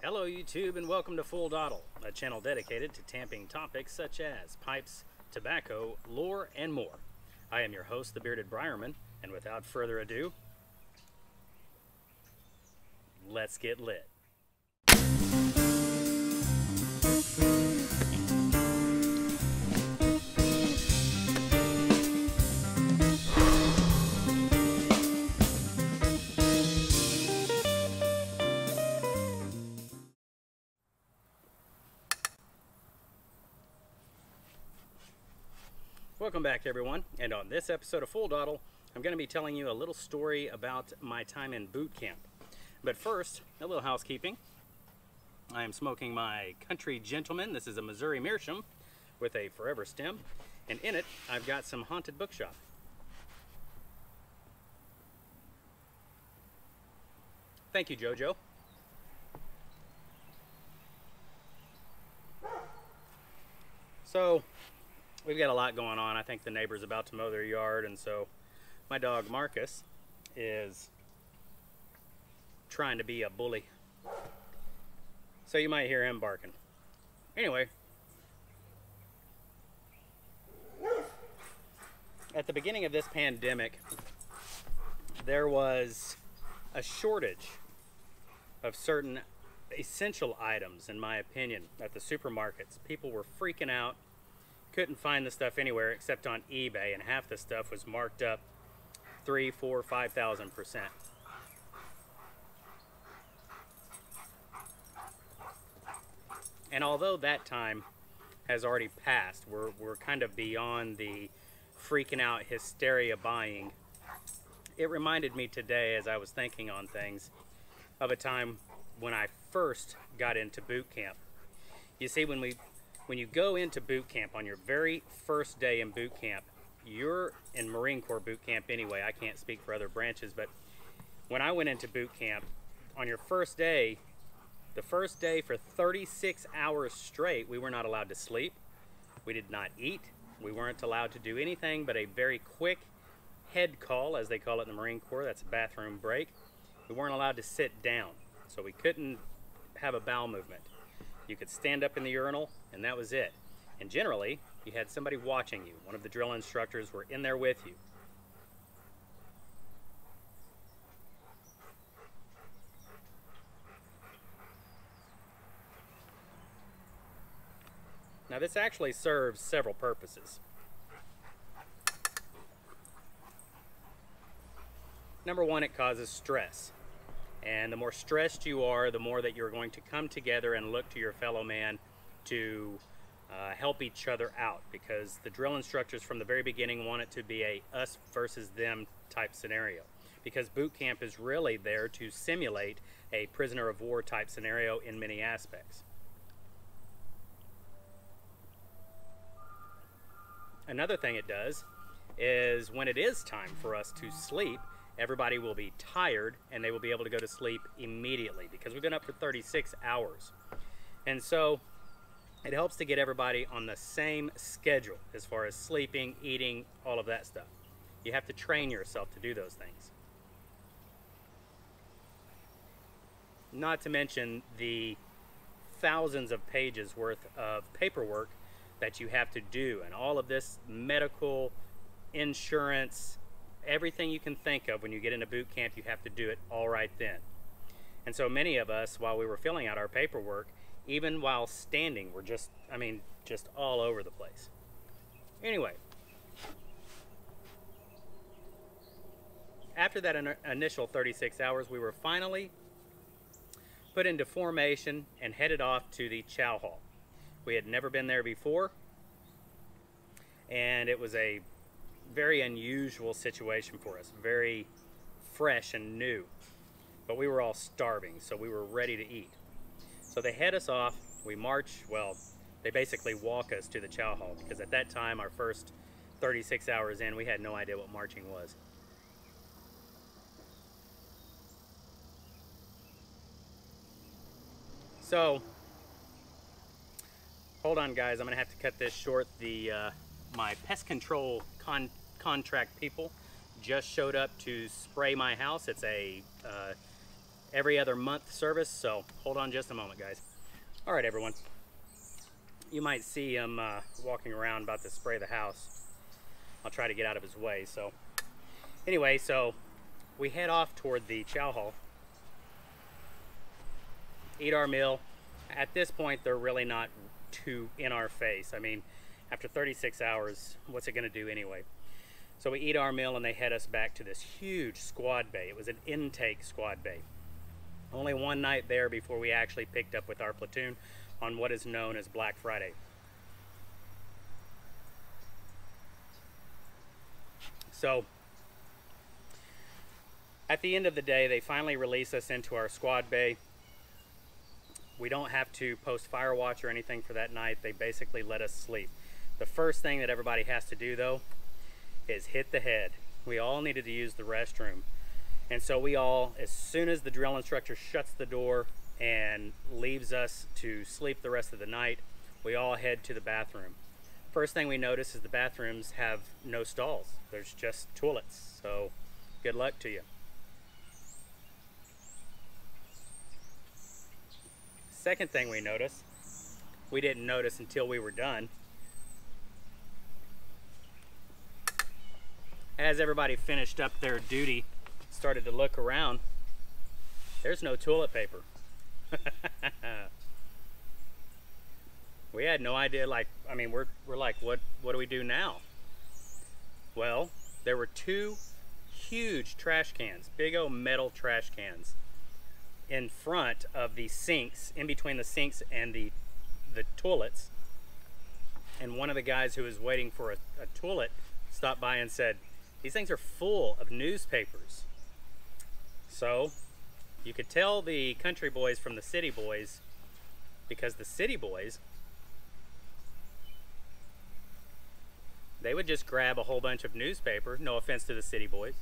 Hello YouTube and welcome to Full Dottle, a channel dedicated to tamping topics such as pipes, tobacco, lore, and more. I am your host, the Bearded Briarman, and without further ado, let's get lit. Welcome back everyone, and on this episode of Full Dottle, I'm going to be telling you a little story about my time in boot camp. But first, a little housekeeping. I am smoking my Country Gentleman. This is a Missouri Meerschaum with a forever stem, and in it I've got some Haunted Bookshop. Thank you, Jojo. So, we've got a lot going on. I think the neighbor's about to mow their yard, and so my dog Marcus is trying to be a bully. So you might hear him barking. Anyway, at the beginning of this pandemic, there was a shortage of certain essential items, in my opinion, at the supermarkets. People were freaking out. Couldn't find the stuff anywhere except on eBay, and half the stuff was marked up 3, 4, 5,000%. And although that time has already passed, we're kind of beyond the freaking out hysteria buying. It reminded me today, as I was thinking on things, of a time when I first got into boot camp. You see, when you go into boot camp on your very first day in boot camp, you're in Marine Corps boot camp anyway. I can't speak for other branches, but when I went into boot camp, on your first day, the first day for 36 hours straight, we were not allowed to sleep. We did not eat. We weren't allowed to do anything but a very quick head call, as they call it in the Marine Corps. That's a bathroom break. We weren't allowed to sit down, so we couldn't have a bowel movement. You could stand up in the urinal, and that was it. And generally, you had somebody watching you. One of the drill instructors were in there with you. Now, this actually serves several purposes. Number one, it causes stress. And the more stressed you are, the more that you're going to come together and look to your fellow man to help each other out, because the drill instructors from the very beginning want it to be a us versus them type scenario, because boot camp is really there to simulate a prisoner of war type scenario in many aspects. Another thing it does is when it is time for us to sleep, everybody will be tired and they will be able to go to sleep immediately, because we've been up for 36 hours. And so it helps to get everybody on the same schedule as far as sleeping, eating, all of that stuff. You have to train yourself to do those things. Not to mention the thousands of pages worth of paperwork that you have to do, and all of this medical, insurance, everything you can think of when you get into boot camp, you have to do it all right then. And so many of us, while we were filling out our paperwork, even while standing, were just all over the place. Anyway, after that initial 36 hours, we were finally put into formation and headed off to the chow hall. We had never been there before, and it was a very unusual situation for us, very fresh and new, but we were all starving, so we were ready to eat. So they head us off, we march, well, they basically walk us to the chow hall, because at that time, our first 36 hours in, we had no idea what marching was. So, hold on guys, I'm gonna have to cut this short. My pest control contract people just showed up to spray my house. It's a every other month service, so hold on just a moment, guys. All right, everyone. You might see him walking around about to spray the house. I'll try to get out of his way. So anyway, so we head off toward the chow hall, eat our meal. At this point, they're really not too in our face. I mean, after 36 hours, what's it gonna do anyway? So we eat our meal and they head us back to this huge squad bay. It was an intake squad bay. Only one night there before we actually picked up with our platoon on what is known as Black Friday. So at the end of the day, they finally release us into our squad bay. We don't have to post fire watch or anything for that night. They basically let us sleep. The first thing that everybody has to do though is hit the head. We all needed to use the restroom. And so we all, as soon as the drill instructor shuts the door and leaves us to sleep the rest of the night, we all head to the bathroom. First thing we notice is the bathrooms have no stalls. There's just toilets. So good luck to you. Second thing we notice, we didn't notice until we were done. As everybody finished up their duty, started to look around, there's no toilet paper. We had no idea, like, I mean, we're like, what do we do now? Well, there were two huge trash cans, big old metal trash cans in front of the sinks, in between the sinks and the toilets. And one of the guys who was waiting for a toilet stopped by and said, "These things are full of newspapers." So you could tell the country boys from the city boys, because the city boys, they would just grab a whole bunch of newspaper, no offense to the city boys,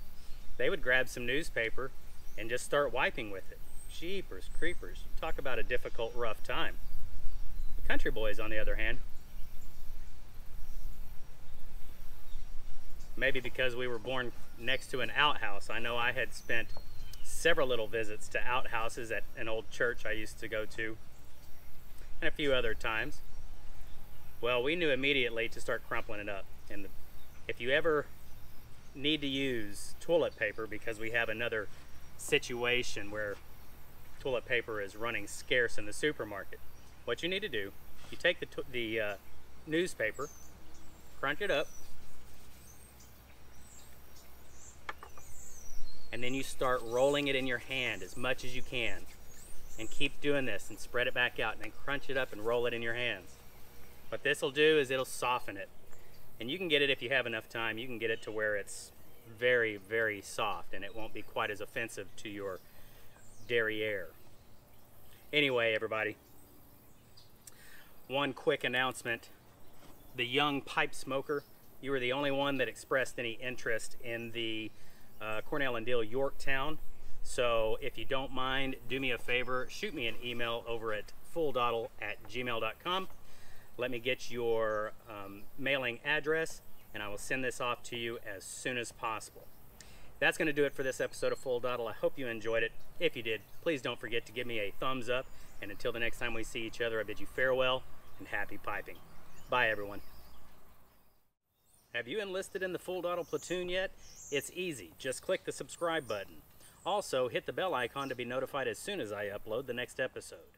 they would grab some newspaper and just start wiping with it. Jeepers creepers, talk about a difficult, rough time. The country boys, on the other hand, maybe because we were born next to an outhouse. I know I had spent several little visits to outhouses at an old church I used to go to, and a few other times. Well, we knew immediately to start crumpling it up. And if you ever need to use toilet paper, because we have another situation where toilet paper is running scarce in the supermarket, what you need to do, you take the newspaper, crunch it up, and then you start rolling it in your hand as much as you can, and keep doing this and spread it back out, and then crunch it up and roll it in your hands. What this will do is it'll soften it, and you can get it, if you have enough time, you can get it to where it's very, very soft and it won't be quite as offensive to your derriere. Anyway, everybody, one quick announcement. The young pipe smoker, you were the only one that expressed any interest in the Cornell Diehl Yorktown. So if you don't mind, do me a favor, shoot me an email over at fulldottle@gmail.com. Let me get your mailing address, and I will send this off to you as soon as possible. That's going to do it for this episode of Full Dottle. I hope you enjoyed it. If you did, please don't forget to give me a thumbs up. And until the next time we see each other, I bid you farewell and happy piping. Bye, everyone. Have you enlisted in the Full Dottle platoon yet? It's easy. Just click the subscribe button. Also, hit the bell icon to be notified as soon as I upload the next episode.